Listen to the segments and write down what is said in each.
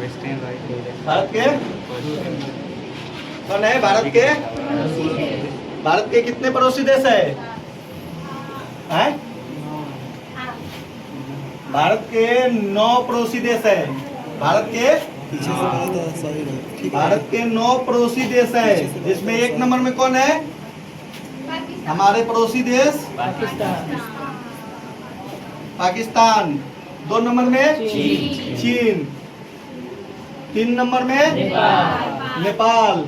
भारत के कौन है? भारत के कितने पड़ोसी देश है? भारत के 9 पड़ोसी देश है। भारत के 9 पड़ोसी देश है, जिसमें 1 नंबर में कौन है? हमारे पड़ोसी देश पाकिस्तान। 2 नंबर में चीन। 3 नंबर में नेपाल।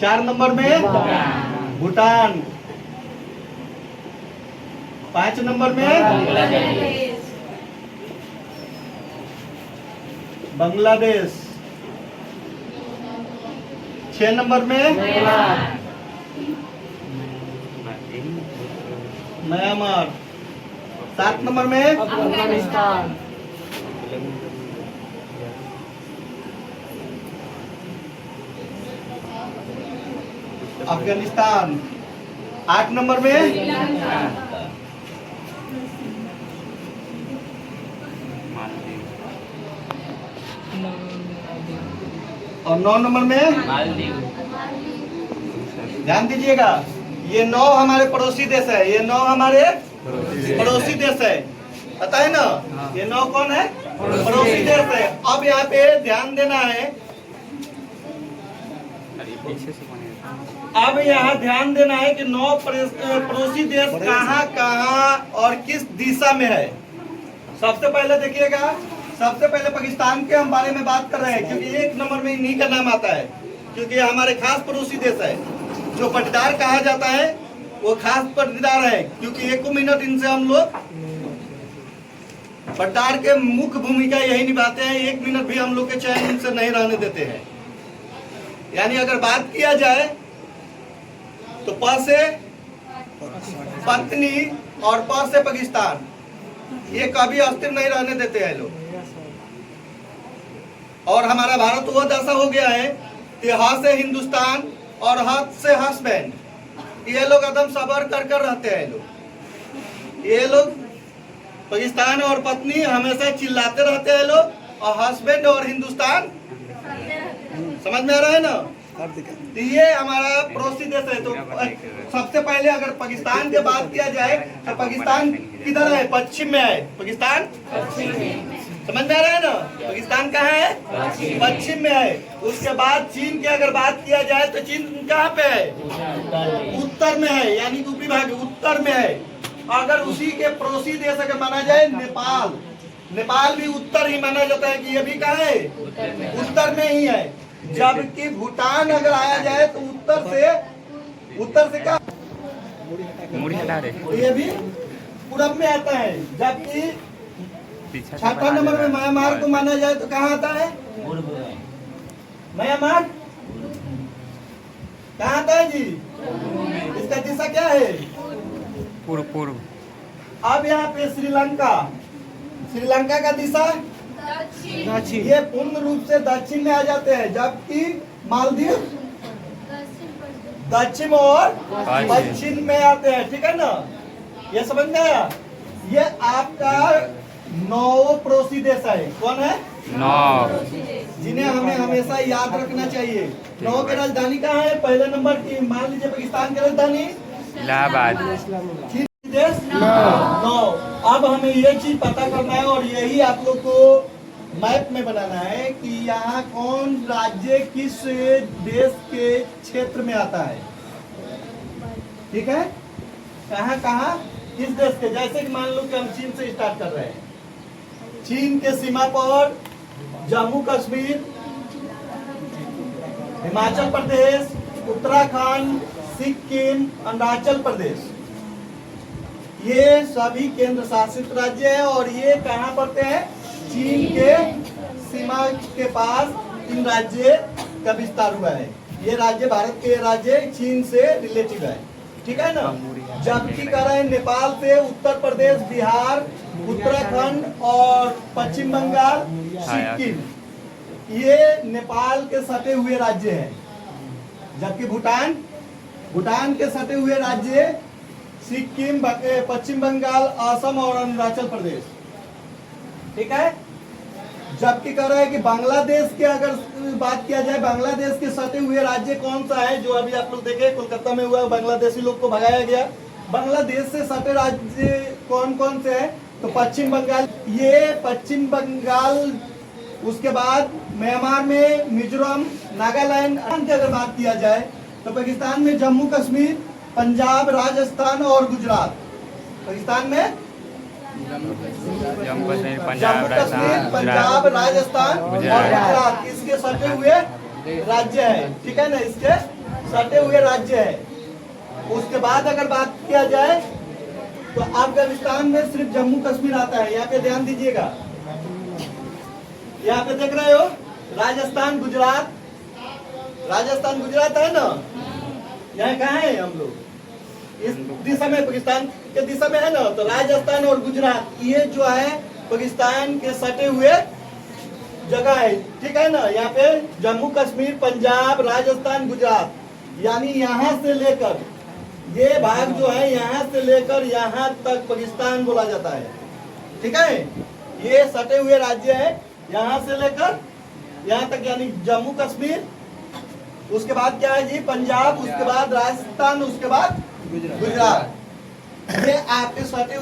4 नंबर में भूटान। 5 नंबर में बांग्लादेश। 6 नंबर में म्यांमार। 7 नंबर में अफगानिस्तान। 8 नंबर में और 9 नंबर में ध्यान दीजिएगा, ये 9 हमारे पड़ोसी देश है। ये 9 हमारे पड़ोसी देश है, पता है ना? ये 9 कौन है? पड़ोसी देश है। अब यहाँ पे ध्यान देना है, अब यहाँ ध्यान देना है कि 9 पड़ोसी देश कहाँ कहाँ और किस दिशा में है। सबसे पहले देखिएगा, सबसे पहले पाकिस्तान के हम बारे में बात कर रहे हैं, क्योंकि 1 नंबर में इन्हीं का नाम आता है, क्योंकि हमारे खास पड़ोसी देश है। जो पट्टीदार कहा जाता है वो खास पट्टीदार है, क्योंकि 1 मिनट इनसे हम लोग पट्टीदार के मुख्य भूमिका यही निभाते हैं। 1 मिनट भी हम लोग के चैन इनसे नहीं रहने देते हैं। यानी अगर बात किया जाए तो प से पत्नी और प से पाकिस्तान, ये कभी अस्थिर नहीं रहने देते हैं लोग। और हमारा भारत वो दशा हो गया है कि ह से हिंदुस्तान और ह से हस्बैंड, ये लोग एकदम सबर कर रहते हैं लोग। ये लोग पाकिस्तान और पत्नी हमेशा चिल्लाते रहते हैं लोग, और हस्बैंड और हिंदुस्तान, समझ में आ रहा है ना? तो ये हमारा पड़ोसी देश है। तो सबसे पहले अगर पाकिस्तान की बात किया जाए तो पाकिस्तान किधर है? पश्चिम में है। पाकिस्तान समझ में आ रहा है ना? पाकिस्तान कहाँ है? पश्चिम में है। उसके बाद चीन की अगर बात किया जाए तो चीन कहाँ पे है? उत्तर में है, यानी ऊपरी भाग उत्तर में है। अगर उसी के पड़ोसी देश अगर माना जाए नेपाल, नेपाल भी उत्तर ही माना जाता है कि ये भी कहाँ है? उत्तर में ही है। जबकि भूटान अगर आया जाए तो उत्तर से क्या? ये भी पूरब में आता है। जबकि 6 नंबर में म्यांमार को माना जाए तो कहाँ आता है? म्यांमार कहाँ आता है जी? इसका दिशा क्या है? पूर्व। अब यहाँ पे श्रीलंका का दिशा दक्षिण। ये पूर्ण रूप से दक्षिण में आ जाते हैं, जबकि मालदीव दक्षिण और पश्चिम में आते हैं। ठीक है ना? ये समझ में आया? ये आपका 9 पड़ोसी देश है। कौन है? 9, जिन्हें हमें हमेशा याद रखना चाहिए। 9 की राजधानी कहाँ है? पहले नंबर की मान लीजिए पाकिस्तान की राजधानी इलाहाबाद। देश 9। अब हमें ये चीज पता करना है और यही आप लोग को मैप में बनाना है कि यहाँ कौन राज्य किस देश के क्षेत्र में आता है। ठीक है? कहाँ किस देश के? जैसे कि मान लो कि हम चीन से स्टार्ट कर रहे हैं। चीन के सीमा पर जम्मू कश्मीर, हिमाचल प्रदेश, उत्तराखंड, सिक्किम, अरुणाचल प्रदेश, ये सभी केंद्र शासित राज्य है। और ये कहाँ पड़ते हैं? चीन के सीमा के पास इन राज्य का विस्तार हुआ है। ये राज्य भारत के राज्य चीन से रिलेटिव है। ठीक है ना? जबकि कह रहे हैं नेपाल से उत्तर प्रदेश, बिहार, उत्तराखंड और पश्चिम बंगाल, सिक्किम, ये नेपाल के सटे हुए राज्य हैं। जबकि भूटान के सटे हुए राज्य सिक्किम, पश्चिम बंगाल, असम और अरुणाचल प्रदेश। ठीक है? जबकि कह रहा है कि बांग्लादेश के अगर बात किया जाए, बांग्लादेश के सटे हुए राज्य कौन सा है, जो अभी आप लोग देखे कोलकाता में हुआ, बांग्लादेशी लोग को भगाया गया। बांग्लादेश से सटे राज्य कौन कौन से हैं? तो पश्चिम बंगाल, ये पश्चिम बंगाल, उसके बाद म्यांमार में मिजोरम, नागालैंड की अगर बात किया जाए तो पाकिस्तान में जम्मू कश्मीर, पंजाब, राजस्थान और गुजरात। पाकिस्तान में जम्मू कश्मीर, जम्मू पंजाब, कश्मीर, पंजाब, राजस्थान और गुजरात इसके सटे हुए राज्य है। ठीक है ना, इसके सटे हुए राज्य है। उसके बाद अगर बात किया जाए तो अफगानिस्तान में सिर्फ जम्मू कश्मीर आता है। यहाँ पे ध्यान दीजिएगा, यहाँ पे देख रहे हो राजस्थान, गुजरात, राजस्थान गुजरात है ना। यहाँ कहाँ है हम लोग? इस दिशा में, पाकिस्तान के दिशा में है ना। तो राजस्थान और गुजरात ये जो है पाकिस्तान के सटे हुए जगह है। ठीक है ना, यहाँ पे जम्मू कश्मीर, पंजाब, राजस्थान, गुजरात, यानी यहाँ से लेकर ये भाग जो है यहाँ से लेकर यहाँ तक पाकिस्तान बोला जाता है। ठीक है, ये सटे हुए राज्य है यहाँ से लेकर यहाँ तक, यानी जम्मू कश्मीर, उसके बाद क्या है जी पंजाब, उसके बाद राजस्थान, उसके बाद गुजरात। ये आपके सटे